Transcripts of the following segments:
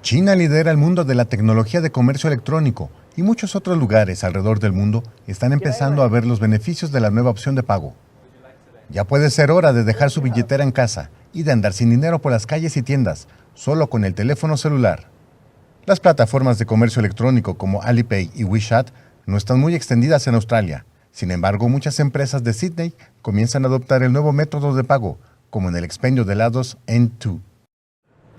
China lidera el mundo de la tecnología de comercio electrónico y muchos otros lugares alrededor del mundo están empezando a ver los beneficios de la nueva opción de pago. Ya puede ser hora de dejar su billetera en casa y de andar sin dinero por las calles y tiendas, solo con el teléfono celular. Las plataformas de comercio electrónico como Alipay y WeChat no están muy extendidas en Australia. Sin embargo, muchas empresas de Sydney comienzan a adoptar el nuevo método de pago, como en el expendio de helados N2.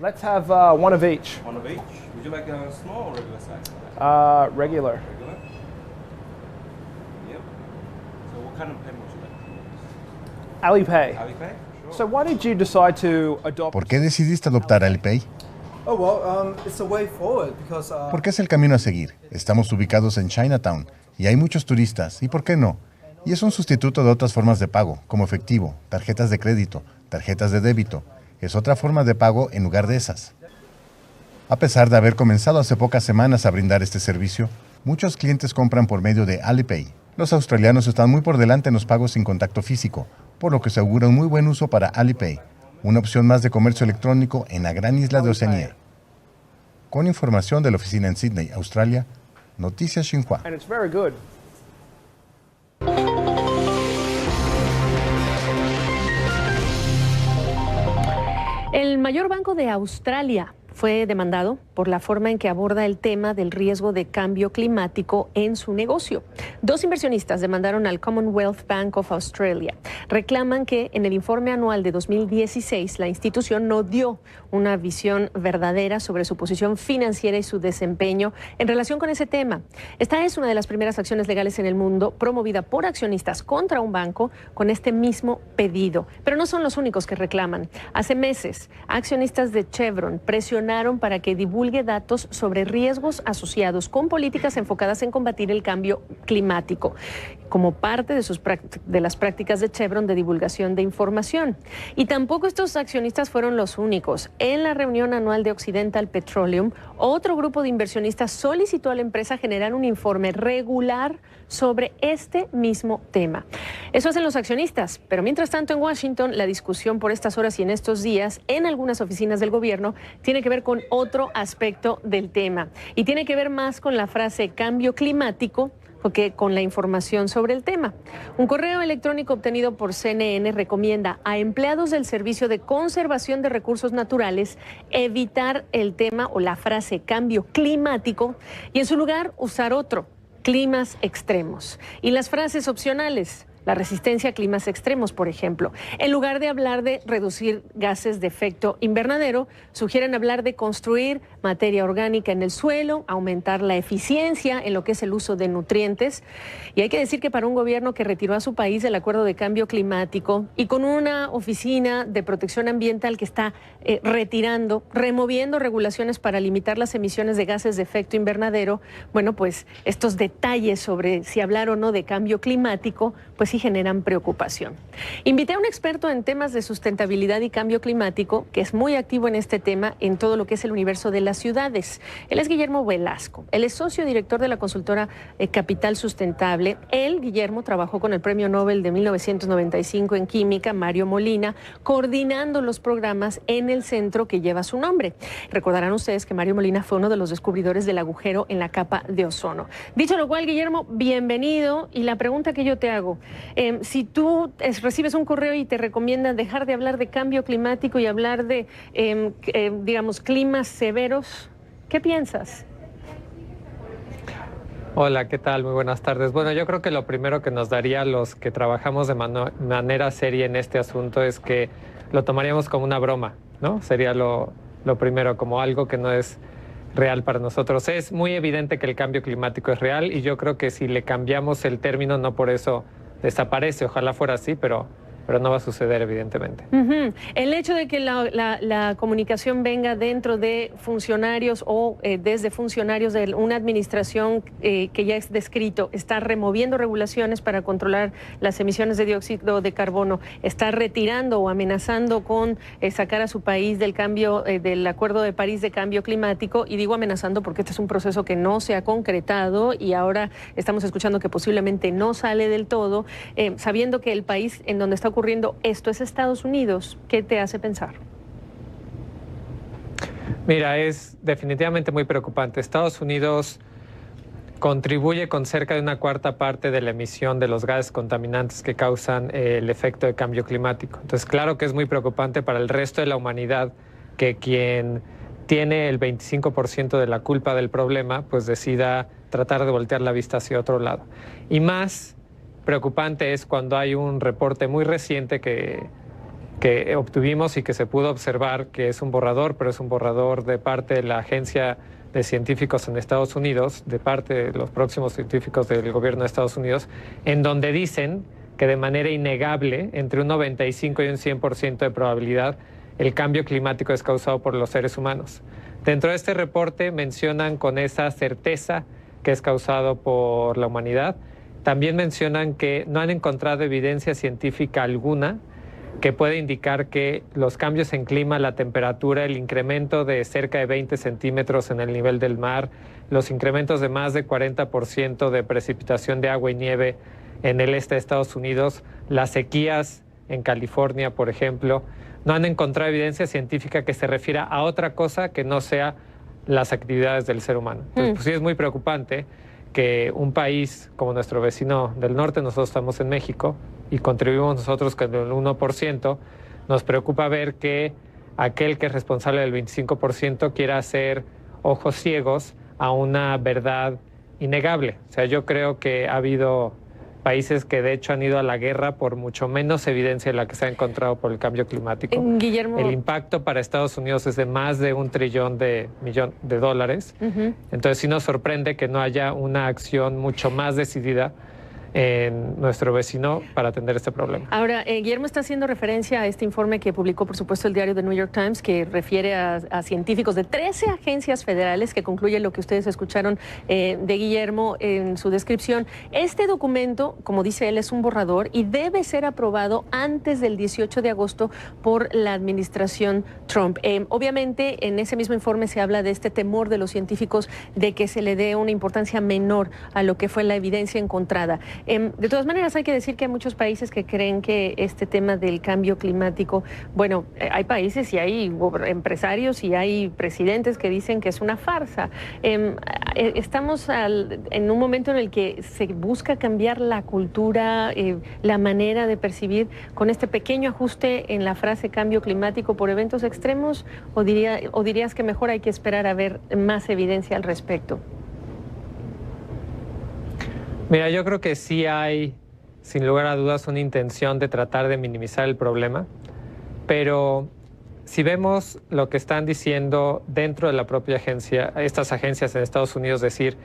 Let's have one of each. One of each. Would you like a small or regular size? Regular. Regular? Yep. So what kind of payment would you like? Alipay. Alipay? Sure. So why did you decide to adopt? ¿Por qué decidiste adoptar Alipay? Oh, well, it's a way forward because Porque es el camino a seguir. Estamos ubicados en Chinatown y hay muchos turistas, ¿y por qué no? Y es un sustituto de otras formas de pago, como efectivo, tarjetas de crédito, tarjetas de débito. Es otra forma de pago en lugar de esas. A pesar de haber comenzado hace pocas semanas a brindar este servicio, muchos clientes compran por medio de Alipay. Los australianos están muy por delante en los pagos sin contacto físico, por lo que se augura un muy buen uso para Alipay, una opción más de comercio electrónico en la gran isla de Oceanía. Con información de la oficina en Sydney, Australia, Noticias Xinhua. And it's very good. El mayor banco de Australia fue demandado por la forma en que aborda el tema del riesgo de cambio climático en su negocio. Dos inversionistas demandaron al Commonwealth Bank of Australia. Reclaman que en el informe anual de 2016 la institución no dio una visión verdadera sobre su posición financiera y su desempeño en relación con ese tema. Esta es una de las primeras acciones legales en el mundo promovida por accionistas contra un banco con este mismo pedido. Pero no son los únicos que reclaman. Hace meses, accionistas de Chevron presionaron para que divulgue datos sobre riesgos asociados con políticas enfocadas en combatir el cambio climático, como parte de las prácticas de Chevron de divulgación de información. Y tampoco estos accionistas fueron los únicos. En la reunión anual de Occidental Petroleum, otro grupo de inversionistas solicitó a la empresa generar un informe regular sobre este mismo tema. Eso hacen los accionistas, pero mientras tanto en Washington la discusión por estas horas y en estos días en algunas oficinas del gobierno tiene que ver con otro aspecto del tema y tiene que ver más con la frase cambio climático que con la información sobre el tema. Un correo electrónico obtenido por CNN recomienda a empleados del Servicio de Conservación de Recursos Naturales evitar el tema o la frase cambio climático y en su lugar usar otro, climas extremos. Y las frases opcionales, la resistencia a climas extremos, por ejemplo. En lugar de hablar de reducir gases de efecto invernadero, sugieren hablar de construir materia orgánica en el suelo, aumentar la eficiencia en lo que es el uso de nutrientes. Y hay que decir que para un gobierno que retiró a su país del Acuerdo de Cambio Climático y con una oficina de protección ambiental que está removiendo regulaciones para limitar las emisiones de gases de efecto invernadero, bueno, pues estos detalles sobre si hablar o no de cambio climático, pues sí generan preocupación. Invité a un experto en temas de sustentabilidad y cambio climático, que es muy activo en este tema en todo lo que es el universo de las ciudades. Él es Guillermo Velasco. Él es socio director de la consultora Capital Sustentable. Él, Guillermo, trabajó con el Premio Nobel de 1995 en Química, Mario Molina, coordinando los programas en el centro que lleva su nombre. Recordarán ustedes que Mario Molina fue uno de los descubridores del agujero en la capa de ozono. Dicho lo cual, Guillermo, bienvenido. Y la pregunta que yo te hago, si tú recibes un correo y te recomiendan dejar de hablar de cambio climático y hablar de, digamos, climas severos, ¿qué piensas? Hola, ¿qué tal? Muy buenas tardes. Bueno, yo creo que lo primero que nos daría a los que trabajamos de manera seria en este asunto es que lo tomaríamos como una broma, ¿no? Sería lo primero, como algo que no es real para nosotros. Es muy evidente que el cambio climático es real y yo creo que si le cambiamos el término, no por eso desaparece. Ojalá fuera así, pero no va a suceder, evidentemente. El hecho de que la comunicación venga dentro de funcionarios o desde funcionarios de una administración que ya es descrito, está removiendo regulaciones para controlar las emisiones de dióxido de carbono, está retirando o amenazando con sacar a su país del cambio del Acuerdo de París de cambio climático, y digo amenazando porque este es un proceso que no se ha concretado y ahora estamos escuchando que posiblemente no sale del todo, sabiendo que el país en donde está ocurriendo esto es Estados Unidos. ¿Qué te hace pensar? Mira, es definitivamente muy preocupante. Estados Unidos contribuye con cerca de 1/4 parte de la emisión de los gases contaminantes que causan el efecto de cambio climático. Entonces, claro que es muy preocupante para el resto de la humanidad que quien tiene el 25% de la culpa del problema, pues decida tratar de voltear la vista hacia otro lado. Y más preocupante es cuando hay un reporte muy reciente que obtuvimos y que se pudo observar que es un borrador, pero es un borrador de parte de la Agencia de Científicos en Estados Unidos, de parte de los próximos científicos del gobierno de Estados Unidos, en donde dicen que de manera innegable, entre un 95 y un 100% de probabilidad, el cambio climático es causado por los seres humanos. Dentro de este reporte mencionan con esa certeza que es causado por la humanidad. También mencionan que no han encontrado evidencia científica alguna que puede indicar que los cambios en clima, la temperatura, el incremento de cerca de 20 centímetros en el nivel del mar, los incrementos de más de 40% de precipitación de agua y nieve en el este de Estados Unidos, las sequías en California, por ejemplo, no han encontrado evidencia científica que se refiera a otra cosa que no sea las actividades del ser humano. Entonces, pues sí es muy preocupante que un país como nuestro vecino del norte, nosotros estamos en México y contribuimos nosotros con el 1%, nos preocupa ver que aquel que es responsable del 25% quiera hacer ojos ciegos a una verdad innegable. O sea, yo creo que ha habido países que de hecho han ido a la guerra por mucho menos evidencia de la que se ha encontrado por el cambio climático. Guillermo, el impacto para Estados Unidos es de más de $1 trillón de dólares. Entonces sí nos sorprende que no haya una acción mucho más decidida en nuestro vecino para atender este problema. Ahora, Guillermo está haciendo referencia a este informe que publicó, por supuesto, el diario The New York Times, que refiere a científicos de 13 agencias federales, que concluye lo que ustedes escucharon de Guillermo en su descripción. Este documento, como dice él, es un borrador y debe ser aprobado antes del 18 de agosto por la administración Trump. Obviamente, en ese mismo informe se habla de este temor de los científicos de que se le dé una importancia menor a lo que fue la evidencia encontrada. De todas maneras, hay que decir que hay muchos países que creen que este tema del cambio climático, bueno, hay países y hay empresarios y hay presidentes que dicen que es una farsa. Estamos en un momento en el que se busca cambiar la cultura, la manera de percibir con este pequeño ajuste en la frase cambio climático por eventos extremos, o dirías que mejor hay que esperar a ver más evidencia al respecto. Mira, yo creo que sí hay, sin lugar a dudas, una intención de tratar de minimizar el problema, pero si vemos lo que están diciendo dentro de la propia agencia, estas agencias en Estados Unidos, decir,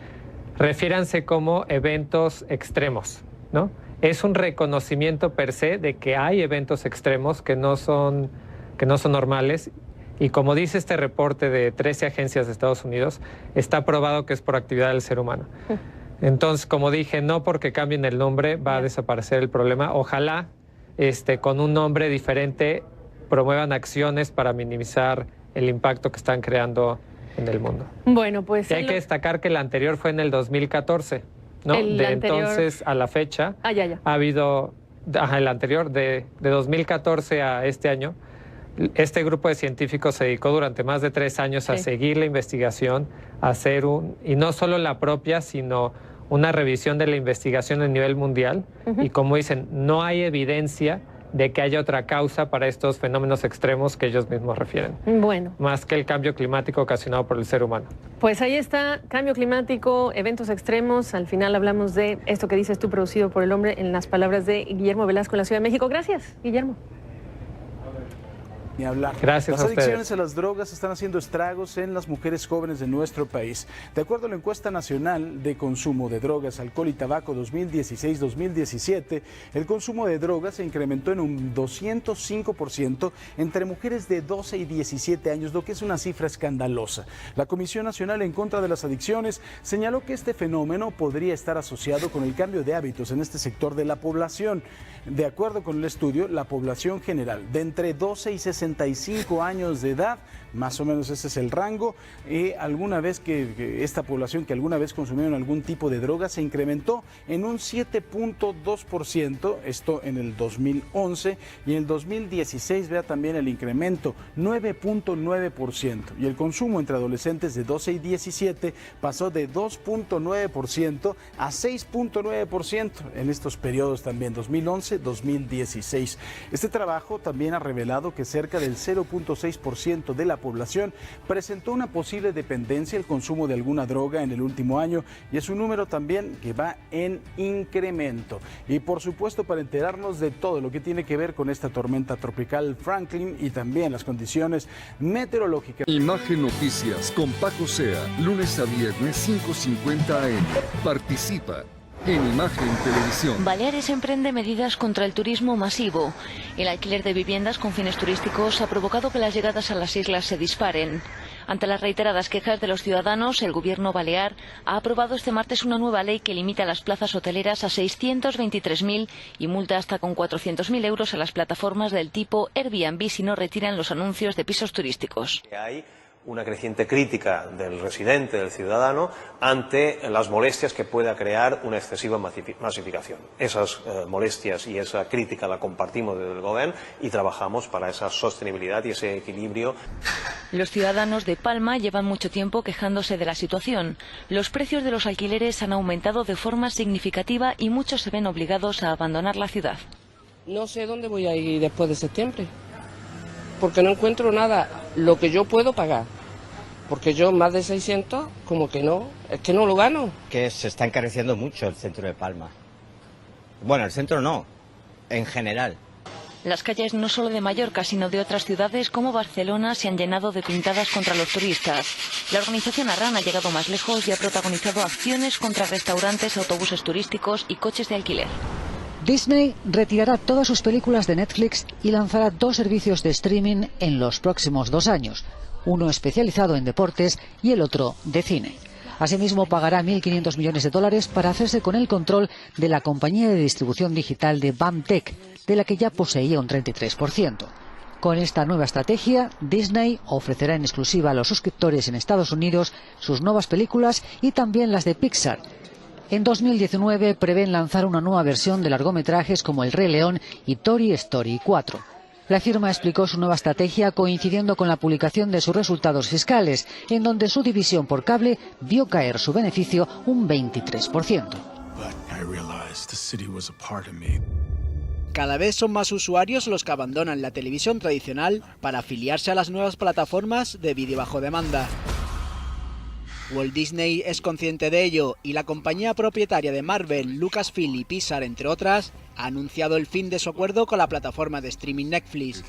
refiéranse como eventos extremos, ¿no? Es un reconocimiento per se de que hay eventos extremos que no son normales. Y como dice este reporte de 13 agencias de Estados Unidos, está probado que es por actividad del ser humano. Entonces, como dije, no porque cambien el nombre va a desaparecer el problema. Ojalá con un nombre diferente promuevan acciones para minimizar el impacto que están creando en el mundo. Bueno, pues y hay que destacar que el anterior fue en el 2014, ¿no? Entonces a la fecha ha habido, el anterior de 2014 a este año, este grupo de científicos se dedicó durante más de 3 años a seguir la investigación, a hacer y no solo la propia, sino una revisión de la investigación a nivel mundial. Y como dicen, no hay evidencia de que haya otra causa para estos fenómenos extremos que ellos mismos refieren. Bueno. Más que el cambio climático ocasionado por el ser humano. Pues ahí está, cambio climático, eventos extremos. Al final hablamos de esto que dices tú, producido por el hombre, en las palabras de Guillermo Velasco en la Ciudad de México. Gracias, Guillermo. Ni hablar. Gracias Las a ustedes. adicciones a las drogas están haciendo estragos en las mujeres jóvenes de nuestro país. De acuerdo a la encuesta nacional de consumo de drogas, alcohol y tabaco 2016-2017, el consumo de drogas se incrementó en un 205% entre mujeres de 12 y 17 años, lo que es una cifra escandalosa. La Comisión Nacional en contra de las Adicciones señaló que este fenómeno podría estar asociado con el cambio de hábitos en este sector de la población. De acuerdo con el estudio, la población general de entre 12 y 65 años de edad Más o menos ese es el rango. Alguna vez que esta población que alguna vez consumieron algún tipo de droga se incrementó en un 7.2%, esto en el 2011, y en el 2016 vea también el incremento, 9.9%. Y el consumo entre adolescentes de 12 y 17 pasó de 2.9% a 6.9% en estos periodos también, 2011-2016. Este trabajo también ha revelado que cerca del 0.6% de la población presentó una posible dependencia al consumo de alguna droga en el último año, y es un número también que va en incremento. Y por supuesto, para enterarnos de todo lo que tiene que ver con esta tormenta tropical Franklin y también las condiciones meteorológicas. Imagen Noticias con Paco Sea, lunes a viernes 5:50 AM. Participa en Imagen Televisión. Baleares emprende medidas contra el turismo masivo. El alquiler de viviendas con fines turísticos ha provocado que las llegadas a las islas se disparen. Ante las reiteradas quejas de los ciudadanos, el gobierno balear ha aprobado este martes una nueva ley que limita las plazas hoteleras a 623.000 y multa hasta con 400.000 euros a las plataformas del tipo Airbnb si no retiran los anuncios de pisos turísticos. Hay una creciente crítica del residente, del ciudadano, ante las molestias que pueda crear una excesiva masificación. Esas molestias y esa crítica la compartimos desde el Gobierno y trabajamos para esa sostenibilidad y ese equilibrio. Los ciudadanos de Palma llevan mucho tiempo quejándose de la situación. Los precios de los alquileres han aumentado de forma significativa y muchos se ven obligados a abandonar la ciudad. No sé dónde voy a ir después de septiembre, porque no encuentro nada, lo que yo puedo pagar, porque yo más de 600, como que no, es que no lo gano. Que se está encareciendo mucho el centro de Palma. Bueno, el centro no, en general. Las calles no solo de Mallorca, sino de otras ciudades como Barcelona se han llenado de pintadas contra los turistas. La organización Arran ha llegado más lejos y ha protagonizado acciones contra restaurantes, autobuses turísticos y coches de alquiler. Disney retirará todas sus películas de Netflix y lanzará 2 servicios de streaming en los próximos 2 años, uno especializado en deportes y el otro de cine. Asimismo, pagará $1.500 millones para hacerse con el control de la compañía de distribución digital de BAMTech, de la que ya poseía un 33%. Con esta nueva estrategia, Disney ofrecerá en exclusiva a los suscriptores en Estados Unidos sus nuevas películas y también las de Pixar. En 2019 prevén lanzar una nueva versión de largometrajes como El Rey León y Toy Story 4. La firma explicó su nueva estrategia coincidiendo con la publicación de sus resultados fiscales, en donde su división por cable vio caer su beneficio un 23%. Cada vez son más usuarios los que abandonan la televisión tradicional para afiliarse a las nuevas plataformas de vídeo bajo demanda. Walt Disney es consciente de ello y la compañía propietaria de Marvel, Lucasfilm y Pixar, entre otras, ha anunciado el fin de su acuerdo con la plataforma de streaming Netflix.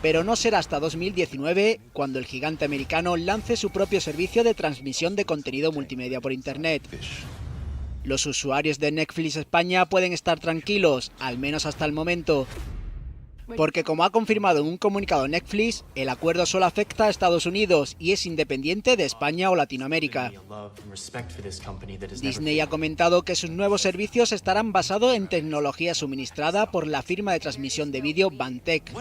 Pero no será hasta 2019 cuando el gigante americano lance su propio servicio de transmisión de contenido multimedia por Internet. Los usuarios de Netflix España pueden estar tranquilos, al menos hasta el momento, porque como ha confirmado en un comunicado Netflix, el acuerdo solo afecta a Estados Unidos y es independiente de España o Latinoamérica. Disney ha comentado que sus nuevos servicios estarán basados en tecnología suministrada por la firma de transmisión de vídeo BAMTech.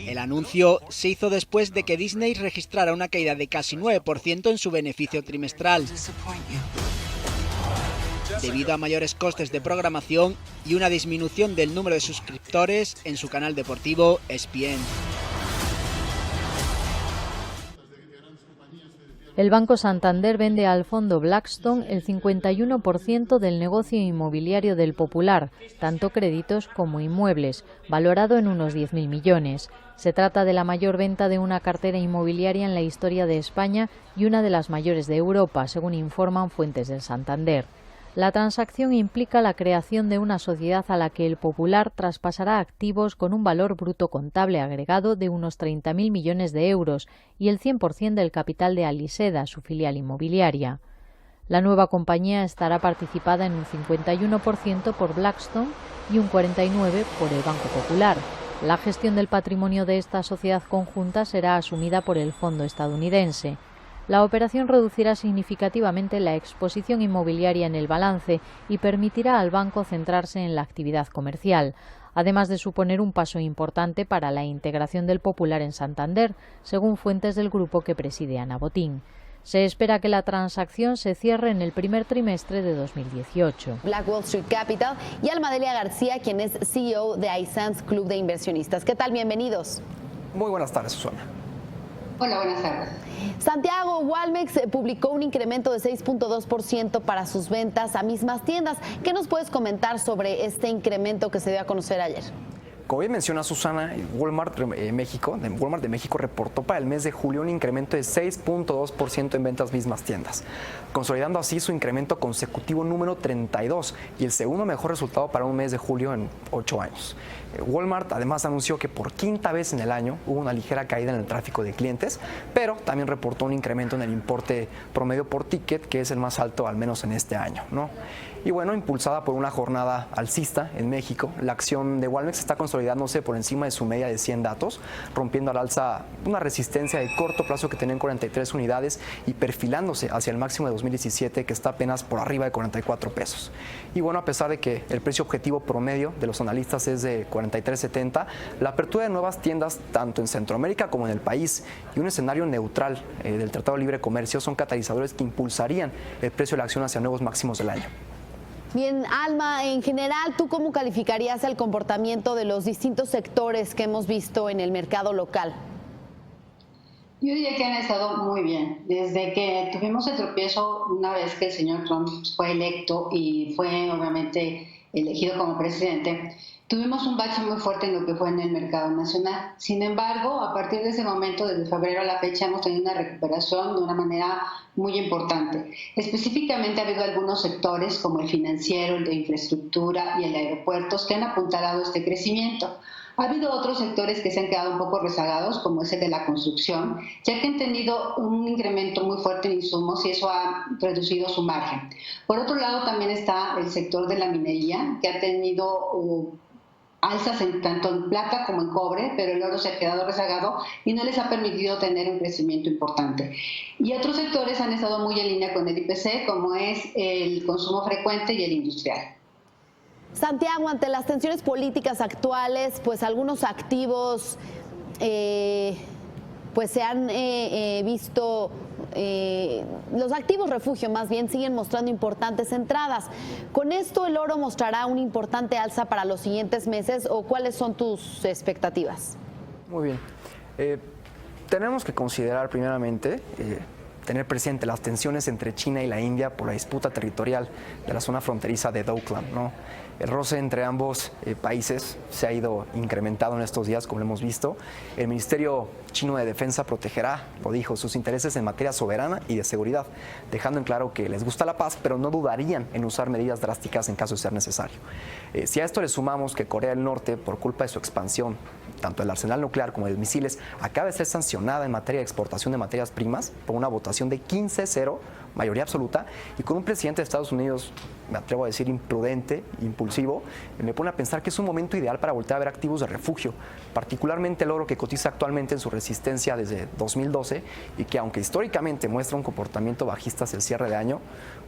El anuncio se hizo después de que Disney registrara una caída de casi 9% en su beneficio trimestral, debido a mayores costes de programación y una disminución del número de suscriptores en su canal deportivo ESPN. El Banco Santander vende al fondo Blackstone el 51% del negocio inmobiliario del Popular, tanto créditos como inmuebles, valorado en unos 10.000 millones. Se trata de la mayor venta de una cartera inmobiliaria en la historia de España y una de las mayores de Europa, según informan fuentes del Santander. La transacción implica la creación de una sociedad a la que el Popular traspasará activos con un valor bruto contable agregado de unos 30.000 millones de euros y el 100% del capital de Aliseda, su filial inmobiliaria. La nueva compañía estará participada en un 51% por Blackstone y un 49% por el Banco Popular. La gestión del patrimonio de esta sociedad conjunta será asumida por el fondo estadounidense. La operación reducirá significativamente la exposición inmobiliaria en el balance y permitirá al banco centrarse en la actividad comercial. además de suponer un paso importante para la integración del Popular en Santander, según fuentes del grupo que preside Ana Botín. Se espera que la transacción se cierre en el primer trimestre de 2018. Black Wall Street Capital y Almadelia García, quien es CEO de iSense Club de Inversionistas. ¿Qué tal? Bienvenidos. Muy buenas tardes, Susana. Hola, buenas tardes. Santiago, Walmex publicó un incremento de 6.2% para sus ventas a mismas tiendas. ¿Qué nos puedes comentar sobre este incremento que se dio a conocer ayer? Como bien menciona Susana, Walmart de México reportó para el mes de julio un incremento de 6.2% en ventas mismas tiendas, consolidando así su incremento consecutivo número 32 y el segundo mejor resultado para un mes de julio en 8 años. Walmart además anunció que por quinta vez en el año hubo una ligera caída en el tráfico de clientes, pero también reportó un incremento en el importe promedio por ticket, que es el más alto al menos en este año, ¿no? Y bueno, impulsada por una jornada alcista en México, la acción de Walmex está consolidándose por encima de su media de 100 datos, rompiendo al alza una resistencia de corto plazo que tenía en 43 unidades y perfilándose hacia el máximo de 2017, que está apenas por arriba de 44 pesos. Y bueno, a pesar de que el precio objetivo promedio de los analistas es de 43.70, la apertura de nuevas tiendas tanto en Centroamérica como en el país y un escenario neutral del Tratado de Libre Comercio son catalizadores que impulsarían el precio de la acción hacia nuevos máximos del año. Bien, Alma, en general, ¿tú cómo calificarías el comportamiento de los distintos sectores que hemos visto en el mercado local? Yo diría que han estado muy bien. Desde que tuvimos el tropiezo una vez que el señor Trump fue electo y fue obviamente elegido como presidente, tuvimos un bache muy fuerte en lo que fue en el mercado nacional. Sin embargo, a partir de ese momento, desde febrero a la fecha, hemos tenido una recuperación de una manera muy importante. Específicamente ha habido algunos sectores como el financiero, el de infraestructura y el de aeropuertos que han apuntalado este crecimiento. Ha habido otros sectores que se han quedado un poco rezagados, como ese de la construcción, ya que han tenido un incremento muy fuerte en insumos y eso ha reducido su margen. Por otro lado, también está el sector de la minería, que ha tenido alzas tanto en plata como en cobre, pero el oro se ha quedado rezagado y no les ha permitido tener un crecimiento importante. Y otros sectores han estado muy en línea con el IPC, como es el consumo frecuente y el industrial. Santiago, ante las tensiones políticas actuales, pues algunos activos pues se han visto, los activos refugio más bien siguen mostrando importantes entradas. ¿Con esto el oro mostrará una importante alza para los siguientes meses o cuáles son tus expectativas? Muy bien. Tenemos que considerar primeramente tener presente las tensiones entre China y la India por la disputa territorial de la zona fronteriza de Dockland, ¿no? El roce entre ambos países se ha ido incrementando en estos días, como lo hemos visto. El Ministerio Chino de Defensa protegerá, lo dijo, sus intereses en materia soberana y de seguridad, dejando en claro que les gusta la paz, pero no dudarían en usar medidas drásticas en caso de ser necesario. Si a esto le sumamos que Corea del Norte, por culpa de su expansión, tanto el arsenal nuclear como de misiles, acaba de ser sancionada en materia de exportación de materias primas por una votación de 15-0, mayoría absoluta, y con un presidente de Estados Unidos, me atrevo a decir, imprudente, impulsivo, me pone a pensar que es un momento ideal para voltear a ver activos de refugio, particularmente el oro que cotiza actualmente en su resistencia desde 2012 y que aunque históricamente muestra un comportamiento bajista hacia el cierre de año,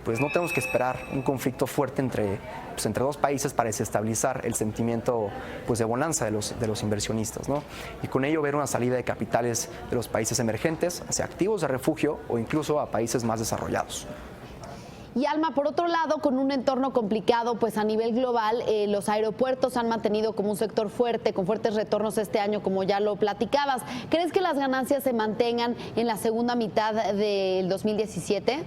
pues no tenemos que esperar un conflicto fuerte entre dos países para desestabilizar el sentimiento de bonanza de los inversionistas, ¿no? Y con ello ver una salida de capitales de los países emergentes hacia activos de refugio o incluso a países más desarrollados. Y Alma, por otro lado, con un entorno complicado, pues a nivel global, los aeropuertos han mantenido como un sector fuerte, con fuertes retornos este año, como ya lo platicabas. ¿Crees que las ganancias se mantengan en la segunda mitad del 2017?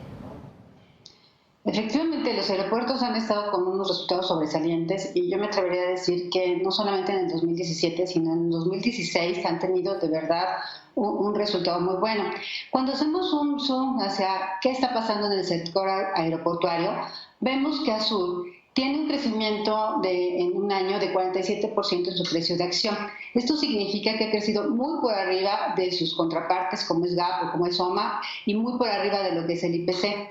Efectivamente, los aeropuertos han estado con unos resultados sobresalientes y yo me atrevería a decir que no solamente en el 2017, sino en el 2016 han tenido de verdad un resultado muy bueno. Cuando hacemos un zoom hacia qué está pasando en el sector aeroportuario, vemos que Azul tiene un crecimiento en un año de 47% en su precio de acción. Esto significa que ha crecido muy por arriba de sus contrapartes como es GAP o como es OMA y muy por arriba de lo que es el IPC.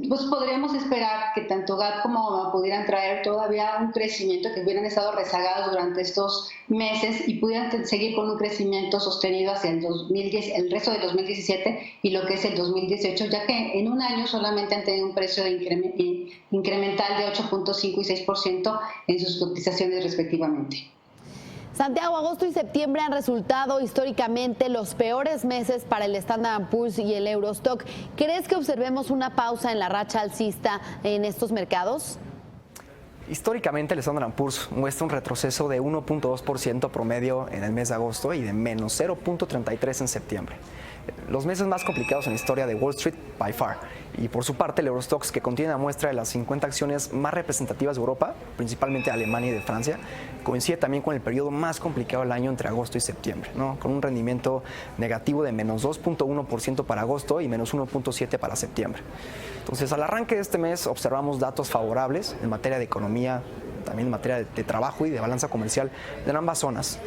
Pues podríamos esperar que tanto GAP como OMA pudieran traer todavía un crecimiento, que hubieran estado rezagados durante estos meses y pudieran seguir con un crecimiento sostenido hacia el resto del 2017 y lo que es el 2018, ya que en un año solamente han tenido un precio de incremental de 8.5 y 6% en sus cotizaciones respectivamente. Santiago, agosto y septiembre han resultado históricamente los peores meses para el Standard & Poor's y el Eurostock. ¿Crees que observemos una pausa en la racha alcista en estos mercados? Históricamente el Standard & Poor's muestra un retroceso de 1.2% promedio en el mes de agosto y de menos 0.33 en septiembre. Los meses más complicados en la historia de Wall Street by far. Y por su parte el Eurostoxx, que contiene la muestra de las 50 acciones más representativas de Europa, principalmente de Alemania y de Francia, coincide también con el periodo más complicado del año entre agosto y septiembre, ¿no? Con un rendimiento negativo de menos 2.1% para agosto y menos 1.7% para septiembre. Entonces, al arranque de este mes observamos datos favorables en materia de economía, también en materia de trabajo y de balanza comercial de ambas zonas,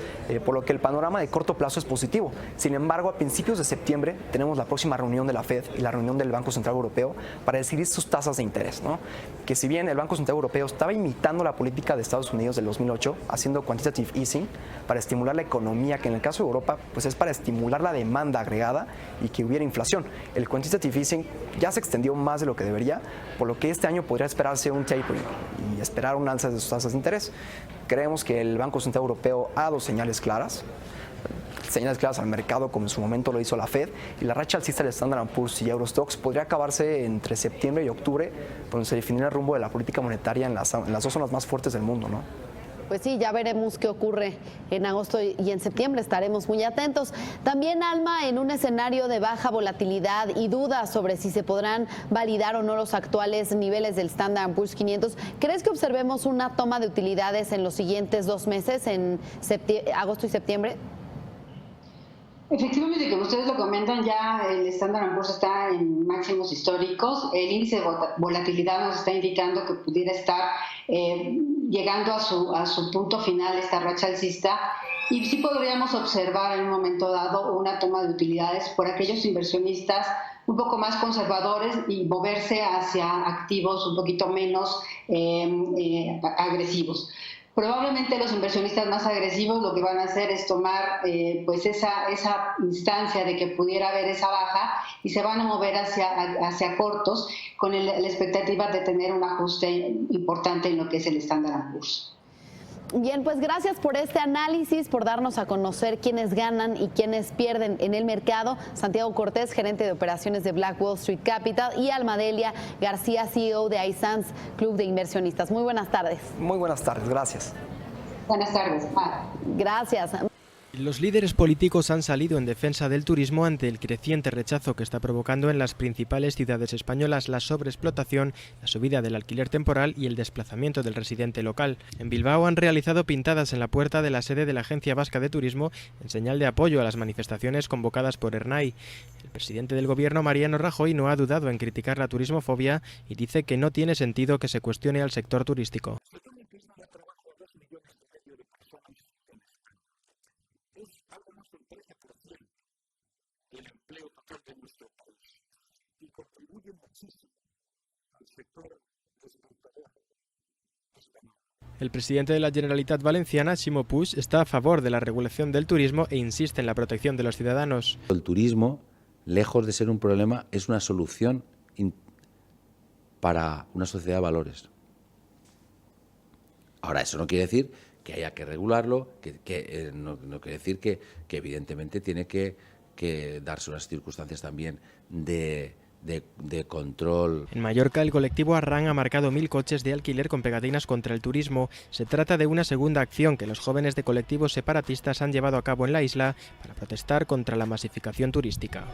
por lo que el panorama de corto plazo es positivo. Sin embargo, a principios de septiembre tenemos la próxima reunión de la Fed y la reunión del Banco Central Europeo para decidir sus tasas de interés, ¿no? Que si bien el Banco Central Europeo estaba imitando la política de Estados Unidos del 2008, haciendo quantitative easing para estimular la economía, que en el caso de Europa pues es para estimular la demanda agregada y que hubiera inflación. El quantitative easing ya se extendió más de lo que debería, por lo que este año podría esperarse un tapering y esperar un alza de sus tasas de interés. Creemos que el Banco Central Europeo ha dado señales claras al mercado, como en su momento lo hizo la Fed, y la racha alcista del Standard & Poor's y Eurostoxx podría acabarse entre septiembre y octubre, donde se definirá el rumbo de la política monetaria en las dos zonas más fuertes del mundo, ¿no? Pues sí, ya veremos qué ocurre en agosto y en septiembre, estaremos muy atentos. También, Alma, en un escenario de baja volatilidad y dudas sobre si se podrán validar o no los actuales niveles del Standard & Poor's 500, ¿crees que observemos una toma de utilidades en los siguientes 2 meses, en agosto y septiembre? Efectivamente, como ustedes lo comentan, ya el Standard & Poor's está en máximos históricos. El índice de volatilidad nos está indicando que pudiera estar llegando a su punto final esta racha alcista, y sí podríamos observar en un momento dado una toma de utilidades por aquellos inversionistas un poco más conservadores y moverse hacia activos un poquito menos agresivos. Probablemente los inversionistas más agresivos lo que van a hacer es tomar pues esa instancia de que pudiera haber esa baja y se van a mover hacia cortos con la expectativa de tener un ajuste importante en lo que es el Standard & Poor's. Bien, pues gracias por este análisis, por darnos a conocer quiénes ganan y quiénes pierden en el mercado. Santiago Cortés, gerente de operaciones de Black Wall Street Capital, y Alma Delia García, CEO de iSands Club de Inversionistas. Muy buenas tardes. Muy buenas tardes, gracias. Buenas tardes. Gracias. Los líderes políticos han salido en defensa del turismo ante el creciente rechazo que está provocando en las principales ciudades españolas la sobreexplotación, la subida del alquiler temporal y el desplazamiento del residente local. En Bilbao han realizado pintadas en la puerta de la sede de la Agencia Vasca de Turismo en señal de apoyo a las manifestaciones convocadas por Ernai. El presidente del Gobierno, Mariano Rajoy, no ha dudado en criticar la turismofobia y dice que no tiene sentido que se cuestione al sector turístico. El empleo total de nuestro país y contribuye muchísimo al sector exportador. El presidente de la Generalitat Valenciana, Ximo Puig, está a favor de la regulación del turismo e insiste en la protección de los ciudadanos. El turismo, lejos de ser un problema, es una solución para una sociedad de valores. Ahora, eso no quiere decir que haya que regularlo, no quiere decir que evidentemente tiene que darse unas circunstancias también de control. En Mallorca, el colectivo Arran ha marcado 1000 coches de alquiler con pegatinas contra el turismo. Se trata de una segunda acción que los jóvenes de colectivos separatistas han llevado a cabo en la isla para protestar contra la masificación turística.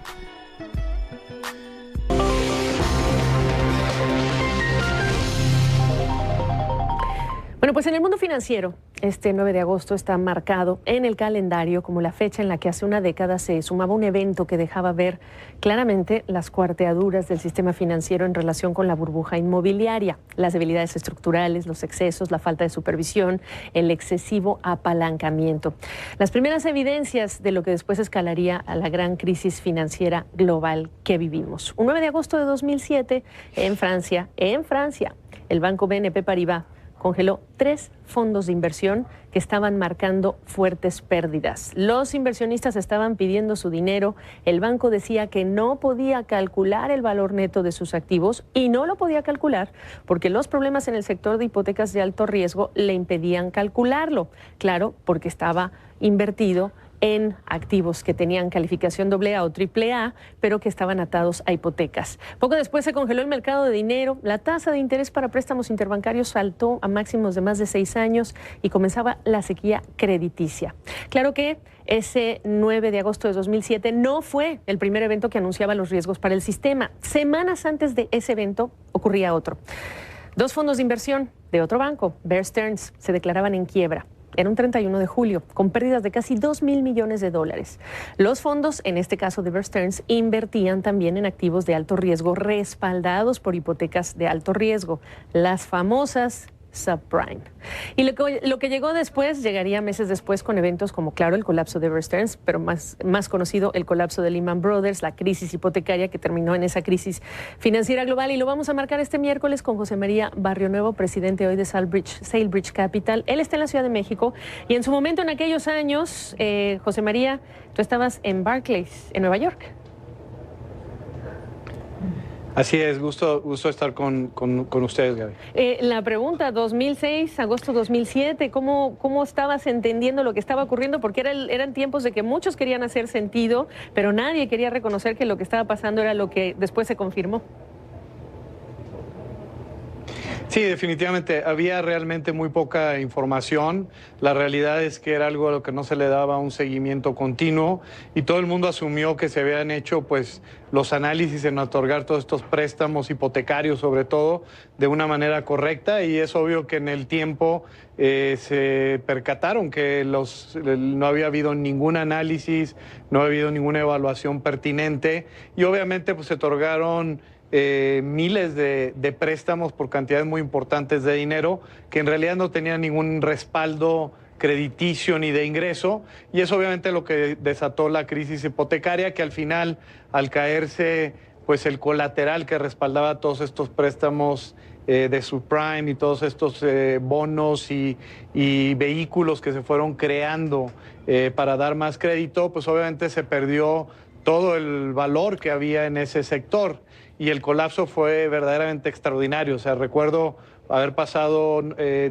Bueno, pues en el mundo financiero, este 9 de agosto está marcado en el calendario como la fecha en la que hace una década se sumaba un evento que dejaba ver claramente las cuarteaduras del sistema financiero en relación con la burbuja inmobiliaria, las debilidades estructurales, los excesos, la falta de supervisión, el excesivo apalancamiento. Las primeras evidencias de lo que después escalaría a la gran crisis financiera global que vivimos. Un 9 de agosto de 2007 en Francia, el banco BNP Paribas congeló 3 fondos de inversión que estaban marcando fuertes pérdidas. Los inversionistas estaban pidiendo su dinero, el banco decía que no podía calcular el valor neto de sus activos y no lo podía calcular porque los problemas en el sector de hipotecas de alto riesgo le impedían calcularlo. Claro, porque estaba invertido en activos que tenían calificación AA o AAA, pero que estaban atados a hipotecas. Poco después se congeló el mercado de dinero, la tasa de interés para préstamos interbancarios saltó a máximos de más de 6 años y comenzaba la sequía crediticia. Claro que ese 9 de agosto de 2007 no fue el primer evento que anunciaba los riesgos para el sistema. Semanas antes de ese evento ocurría otro. 2 fondos de inversión de otro banco, Bear Stearns, se declaraban en quiebra. Era un 31 de julio, con pérdidas de casi $2.000 millones. Los fondos, en este caso de Bear Stearns, invertían también en activos de alto riesgo respaldados por hipotecas de alto riesgo, las famosas subprime. Y lo que llegó después, llegaría meses después con eventos como, claro, el colapso de Bear Stearns, pero más conocido, el colapso de Lehman Brothers, la crisis hipotecaria que terminó en esa crisis financiera global. Y lo vamos a marcar este miércoles con José María Barrionuevo, presidente hoy de SailBridge Capital. Él está en la Ciudad de México y en su momento, en aquellos años, José María, tú estabas en Barclays, en Nueva York. Así es, gusto estar con ustedes, Gaby. La pregunta, 2006, agosto 2007, ¿cómo estabas entendiendo lo que estaba ocurriendo? Porque eran tiempos de que muchos querían hacer sentido, pero nadie quería reconocer que lo que estaba pasando era lo que después se confirmó. Sí, definitivamente. Había realmente muy poca información. La realidad es que era algo a lo que no se le daba un seguimiento continuo y todo el mundo asumió que se habían hecho pues los análisis en otorgar todos estos préstamos hipotecarios, sobre todo, de una manera correcta, y es obvio que en el tiempo se percataron que no había habido ningún análisis, no había habido ninguna evaluación pertinente y obviamente pues se otorgaron miles de préstamos por cantidades muy importantes de dinero que en realidad no tenían ningún respaldo crediticio ni de ingreso, y es obviamente lo que desató la crisis hipotecaria, que al final, al caerse pues el colateral que respaldaba todos estos préstamos de subprime y todos estos bonos y vehículos que se fueron creando para dar más crédito, pues obviamente se perdió todo el valor que había en ese sector. Y el colapso fue verdaderamente extraordinario. O sea, recuerdo haber pasado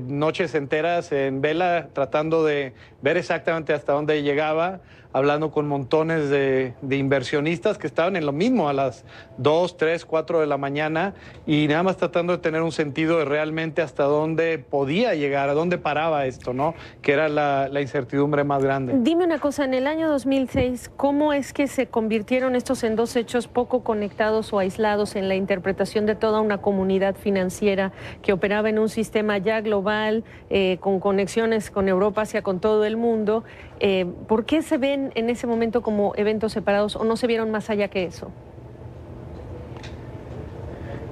noches enteras en vela tratando de ver exactamente hasta dónde llegaba, hablando con montones de inversionistas que estaban en lo mismo a las 2, 3, 4 de la mañana y nada más tratando de tener un sentido de realmente hasta dónde podía llegar, a dónde paraba esto, ¿no? Que era la incertidumbre más grande. Dime una cosa, en el año 2006, ¿cómo es que se convirtieron estos en 2 hechos poco conectados o aislados en la interpretación de toda una comunidad financiera que operaba en un sistema ya global, con conexiones con Europa, hacia con todo el mundo? ¿Por qué se ven en ese momento como eventos separados o no se vieron más allá que eso?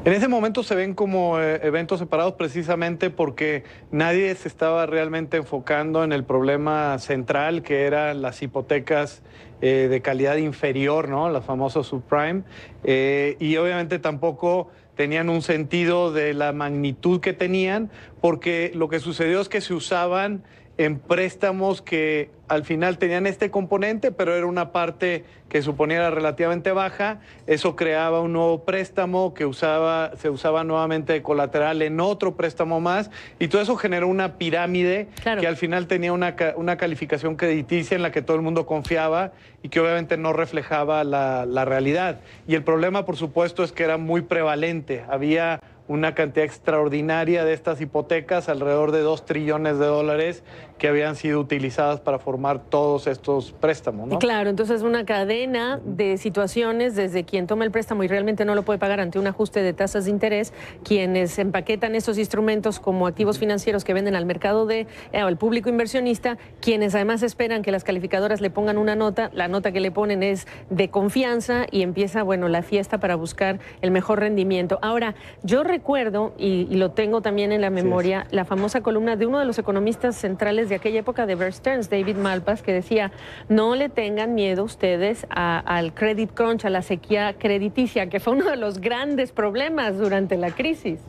En ese momento se ven como eventos separados precisamente porque nadie se estaba realmente enfocando en el problema central, que eran las hipotecas de calidad inferior, ¿no? Las famosas subprime, y obviamente tampoco tenían un sentido de la magnitud que tenían, porque lo que sucedió es que se usaban en préstamos que al final tenían este componente, pero era una parte que suponía era relativamente baja. Eso creaba un nuevo préstamo que se usaba nuevamente de colateral en otro préstamo más, y todo eso generó una pirámide que al final tenía una calificación crediticia en la que todo el mundo confiaba y que obviamente no reflejaba la realidad. Y el problema, por supuesto, es que era muy prevalente. Había una cantidad extraordinaria de estas hipotecas, alrededor de $2 trillones que habían sido utilizadas para formar todos estos préstamos, ¿no? Claro, entonces una cadena de situaciones, desde quien toma el préstamo y realmente no lo puede pagar ante un ajuste de tasas de interés, quienes empaquetan estos instrumentos como activos financieros que venden al mercado al público inversionista, quienes además esperan que las calificadoras le pongan una nota, la nota que le ponen es de confianza y empieza, bueno, la fiesta para buscar el mejor rendimiento. Ahora, yo recuerdo, y lo tengo también en la memoria, la famosa columna de uno de los economistas centrales de aquella época de Bear Stearns, David Malpass, que decía: no le tengan miedo ustedes al credit crunch, a la sequía crediticia, que fue uno de los grandes problemas durante la crisis.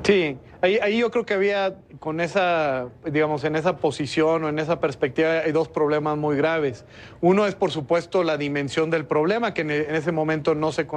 Sí, ahí yo creo que había con esa, digamos, en esa posición o en esa perspectiva hay dos problemas muy graves. Uno es, por supuesto, la dimensión del problema, que en ese momento no se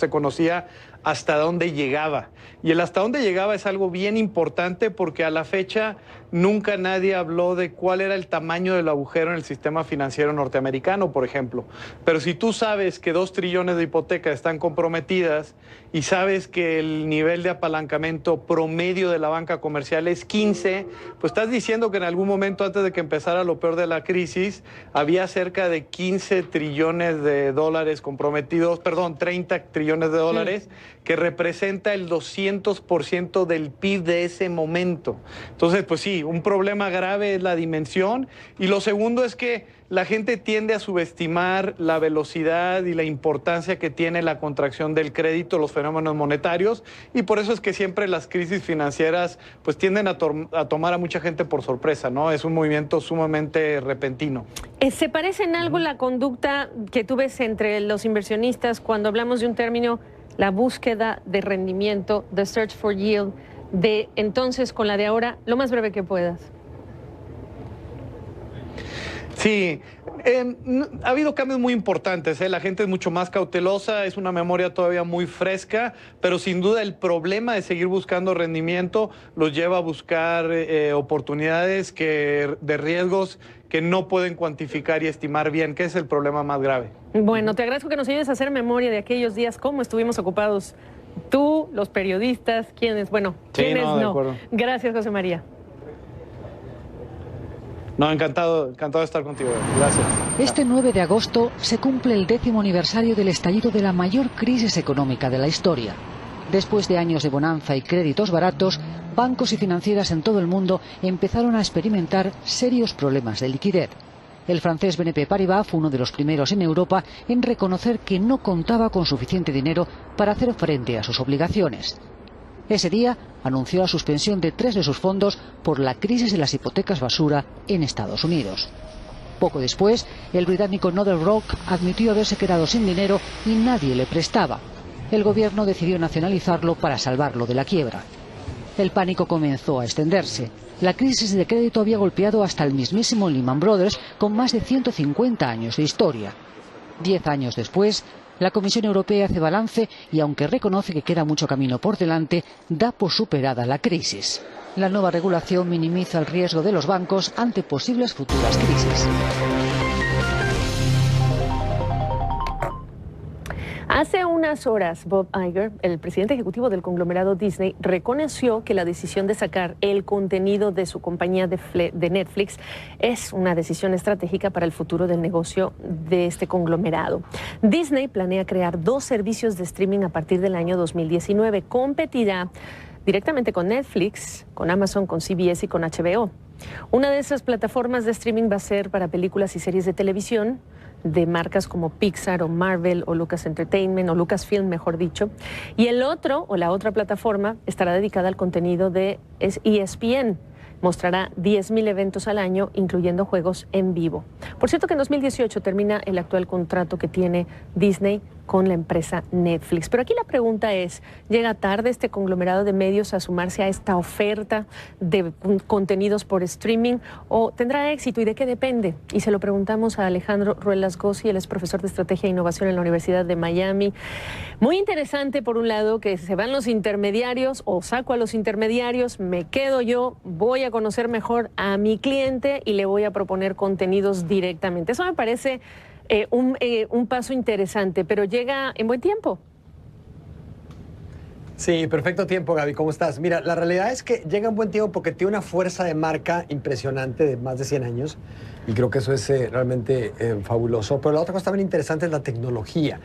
conocía hasta dónde llegaba. Y el hasta dónde llegaba es algo bien importante porque a la fecha nunca nadie habló de cuál era el tamaño del agujero en el sistema financiero norteamericano, por ejemplo. Pero si tú sabes que 2 trillones de hipotecas están comprometidas y sabes que el nivel de apalancamiento promedio de la banca comercial es 15, pues estás diciendo que en algún momento antes de que empezara lo peor de la crisis había cerca de 15 trillones de dólares comprometidos, perdón, 30 trillones de dólares, que representa el 200% del PIB de ese momento. Entonces, pues sí, un problema grave es la dimensión, y lo segundo es que la gente tiende a subestimar la velocidad y la importancia que tiene la contracción del crédito, los fenómenos monetarios, y por eso es que siempre las crisis financieras pues tienden a tomar a mucha gente por sorpresa, ¿no? Es un movimiento sumamente repentino. ¿Se parece en algo la conducta que tú ves entre los inversionistas cuando hablamos de un término, la búsqueda de rendimiento, the search for yield, de entonces con la de ahora, lo más breve que puedas? Sí, ha habido cambios muy importantes, la gente es mucho más cautelosa, es una memoria todavía muy fresca, pero sin duda el problema de seguir buscando rendimiento los lleva a buscar oportunidades de riesgos que no pueden cuantificar y estimar bien, que es el problema más grave. Bueno, te agradezco que nos ayudes a hacer memoria de aquellos días, cómo estuvimos ocupados tú, los periodistas, quienes, bueno, quienes no. Gracias, José María. No, encantado de estar contigo. Gracias. Este 9 de agosto se cumple el 10º aniversario del estallido de la mayor crisis económica de la historia. Después de años de bonanza y créditos baratos, bancos y financieras en todo el mundo empezaron a experimentar serios problemas de liquidez. El francés BNP Paribas fue uno de los primeros en Europa en reconocer que no contaba con suficiente dinero para hacer frente a sus obligaciones. Ese día anunció la suspensión de 3 de sus fondos por la crisis de las hipotecas basura en Estados Unidos. Poco después, el británico Northern Rock admitió haberse quedado sin dinero y nadie le prestaba. El gobierno decidió nacionalizarlo para salvarlo de la quiebra. El pánico comenzó a extenderse. La crisis de crédito había golpeado hasta el mismísimo Lehman Brothers, con más de 150 años de historia. 10 años después, la Comisión Europea hace balance y, aunque reconoce que queda mucho camino por delante, da por superada la crisis. La nueva regulación minimiza el riesgo de los bancos ante posibles futuras crisis. Hace unas horas, Bob Iger, el presidente ejecutivo del conglomerado Disney, reconoció que la decisión de sacar el contenido de su compañía de Netflix es una decisión estratégica para el futuro del negocio de este conglomerado. Disney planea crear 2 servicios de streaming a partir del año 2019. Competirá directamente con Netflix, con Amazon, con CBS y con HBO. Una de esas plataformas de streaming va a ser para películas y series de televisión de marcas como Pixar o Marvel o Lucas Entertainment o Lucasfilm, mejor dicho. Y el otro, o la otra plataforma, estará dedicada al contenido de ESPN. Mostrará 10,000 eventos al año, incluyendo juegos en vivo. Por cierto que en 2018 termina el actual contrato que tiene Disney con la empresa Netflix. Pero aquí la pregunta es, ¿llega tarde este conglomerado de medios a sumarse a esta oferta de contenidos por streaming o tendrá éxito y de qué depende? Y se lo preguntamos a Alejandro Ruelas Gossi, él es profesor de Estrategia e Innovación en la Universidad de Miami. Muy interesante, por un lado, que se van los intermediarios o saco a los intermediarios, me quedo yo, voy a conocer mejor a mi cliente y le voy a proponer contenidos directamente. Eso me parece un paso interesante, pero llega en buen tiempo. Sí, perfecto tiempo, Gaby. ¿Cómo estás? Mira, la realidad es que llega en buen tiempo porque tiene una fuerza de marca impresionante de más de 100 años y creo que eso es realmente fabuloso. Pero la otra cosa también interesante es la tecnología.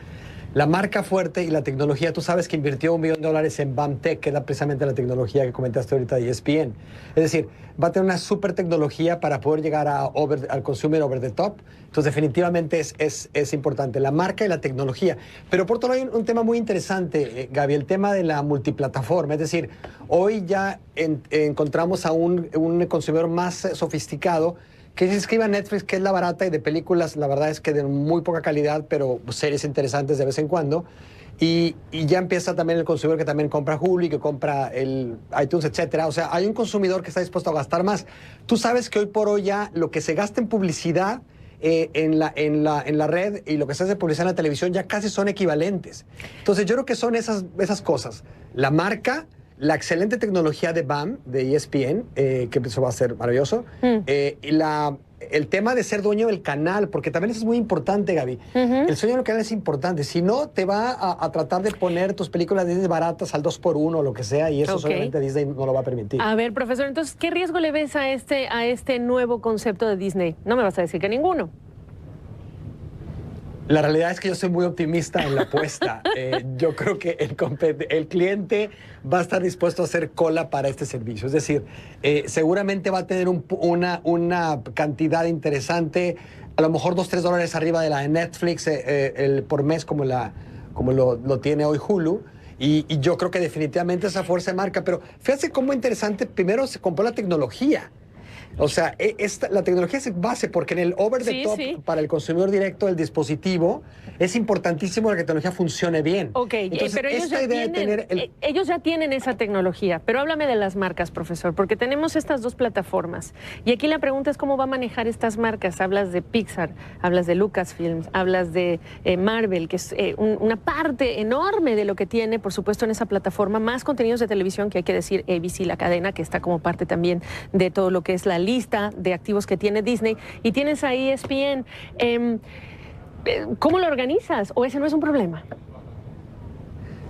La marca fuerte y la tecnología, tú sabes que invirtió $1 millón en BAMTech, que era precisamente la tecnología que comentaste ahorita de ESPN. Es decir, va a tener una super tecnología para poder llegar al consumer over the top. Entonces, definitivamente es importante la marca y la tecnología. Pero por otro lado hay un tema muy interesante, Gaby, el tema de la multiplataforma. Es decir, hoy ya encontramos a un consumidor más sofisticado que se inscriba a Netflix, que es la barata, y de películas, la verdad es que de muy poca calidad, pero series interesantes de vez en cuando. Y ya empieza también el consumidor que también compra Hulu y que compra el iTunes, etcétera. O sea, hay un consumidor que está dispuesto a gastar más. Tú sabes que hoy por hoy ya lo que se gasta en publicidad en la red y lo que se hace de publicidad en la televisión ya casi son equivalentes. Entonces yo creo que son esas cosas. La marca, la excelente tecnología de BAM, de ESPN, que eso va a ser maravilloso, y el tema de ser dueño del canal, porque también eso es muy importante, Gaby. El sueño del canal es importante. Si no, te va a tratar de poner tus películas Disney baratas al 2x1 o lo que sea, y eso solamente Disney no lo va a permitir. A ver, profesor, entonces, ¿qué riesgo le ves a este nuevo concepto de Disney? No me vas a decir que ninguno. La realidad es que yo soy muy optimista en la apuesta. Yo creo que el cliente va a estar dispuesto a hacer cola para este servicio. Es decir, seguramente va a tener una cantidad interesante, a lo mejor $2-3 arriba de la de Netflix por mes, como lo tiene hoy Hulu. Y yo creo que definitivamente esa fuerza de marca. Pero fíjate cómo interesante, primero se compró la tecnología. O sea, la tecnología es base, porque en el over the top, para el consumidor directo del dispositivo, es importantísimo que la tecnología funcione bien. Ok, entonces, pero ellos ya tienen esa tecnología. Pero háblame de las marcas, profesor, porque tenemos estas dos plataformas. Y aquí la pregunta es cómo va a manejar estas marcas. Hablas de Pixar, hablas de Lucasfilm, hablas de Marvel, que es una parte enorme de lo que tiene, por supuesto, en esa plataforma, más contenidos de televisión, que hay que decir ABC, la cadena, que está como parte también de todo lo que es la lista de activos que tiene Disney, y tienes ahí ESPN. ¿Cómo lo organizas? ¿O ese no es un problema?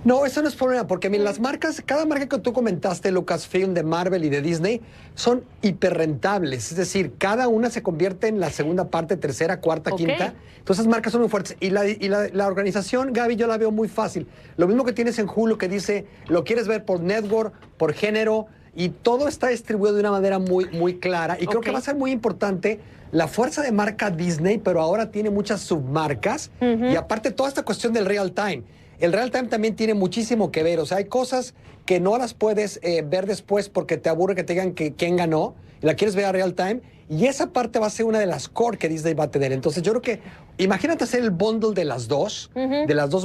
No, eso no es problema, porque mira, las marcas, cada marca que tú comentaste, Lucasfilm, de Marvel y de Disney, son hiperrentables. Es decir, cada una se convierte en la segunda parte, tercera, cuarta, quinta. Entonces, las marcas son muy fuertes. Y la organización, Gaby, yo la veo muy fácil. Lo mismo que tienes en Hulu, que dice, lo quieres ver por network, por género, y todo está distribuido de una manera muy, muy clara. Y creo que va a ser muy importante la fuerza de marca Disney, pero ahora tiene muchas submarcas. Y aparte, toda esta cuestión del real time. El real time también tiene muchísimo que ver. O sea, hay cosas que no las puedes ver después porque te aburre que te digan quién ganó. Y la quieres ver a real time. Y esa parte va a ser una de las core que Disney va a tener. Entonces, yo creo que, imagínate hacer el bundle de las dos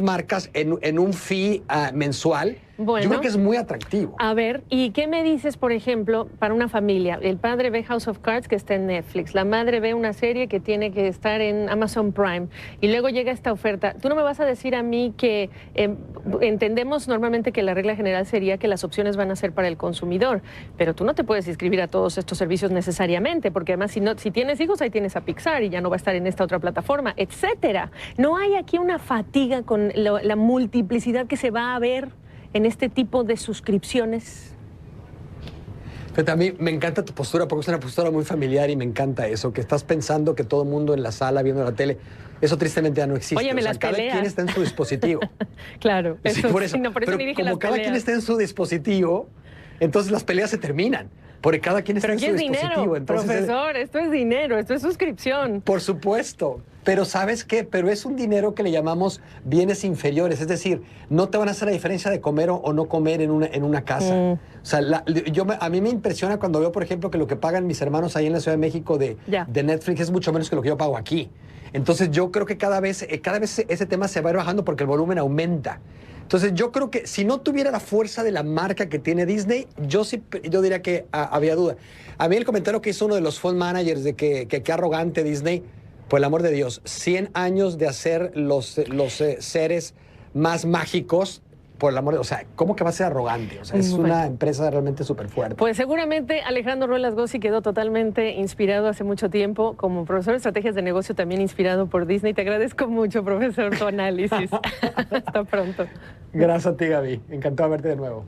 marcas en un fee mensual. Bueno, yo creo que es muy atractivo. A ver, ¿y qué me dices, por ejemplo, para una familia? El padre ve House of Cards, que está en Netflix. La madre ve una serie que tiene que estar en Amazon Prime. Y luego llega esta oferta. Tú no me vas a decir a mí que entendemos normalmente que la regla general sería que las opciones van a ser para el consumidor. Pero tú no te puedes inscribir a todos estos servicios necesariamente, porque además si tienes hijos, ahí tienes a Pixar y ya no va a estar en esta otra plataforma, etcétera. ¿No hay aquí una fatiga con la multiplicidad que se va a ver en este tipo de suscripciones? Pero a mí me encanta tu postura, porque es una postura muy familiar y me encanta eso, que estás pensando que todo el mundo en la sala viendo la tele, eso tristemente ya no existe. Oye, cada quien está en su dispositivo. Claro, sí, por eso. No, por eso pero ni dije como las cada quien está en su dispositivo, entonces las peleas se terminan. Porque cada quien está en su dispositivo. Dinero, entonces, profesor, esto es dinero, esto es suscripción. Por supuesto. Pero ¿sabes qué? Pero es un dinero que le llamamos bienes inferiores. Es decir, no te van a hacer la diferencia de comer o no comer en una casa. O sea, a mí me impresiona cuando veo, por ejemplo, que lo que pagan mis hermanos ahí en la Ciudad de México de Netflix es mucho menos que lo que yo pago aquí. Entonces yo creo que cada vez ese tema se va a ir bajando porque el volumen aumenta. Entonces yo creo que si no tuviera la fuerza de la marca que tiene Disney, yo diría que había duda. A mí el comentario que hizo uno de los fund managers de que arrogante Disney, por el amor de Dios, 100 años de hacer los seres más mágicos, por el amor de Dios, o sea, ¿cómo que va a ser arrogante? O sea, es una empresa realmente súper fuerte. Pues seguramente Alejandro Ruelas Gossi quedó totalmente inspirado hace mucho tiempo, como profesor de estrategias de negocio, también inspirado por Disney. Te agradezco mucho, profesor, tu análisis. Hasta pronto. Gracias a ti, Gaby. Encantado de verte de nuevo.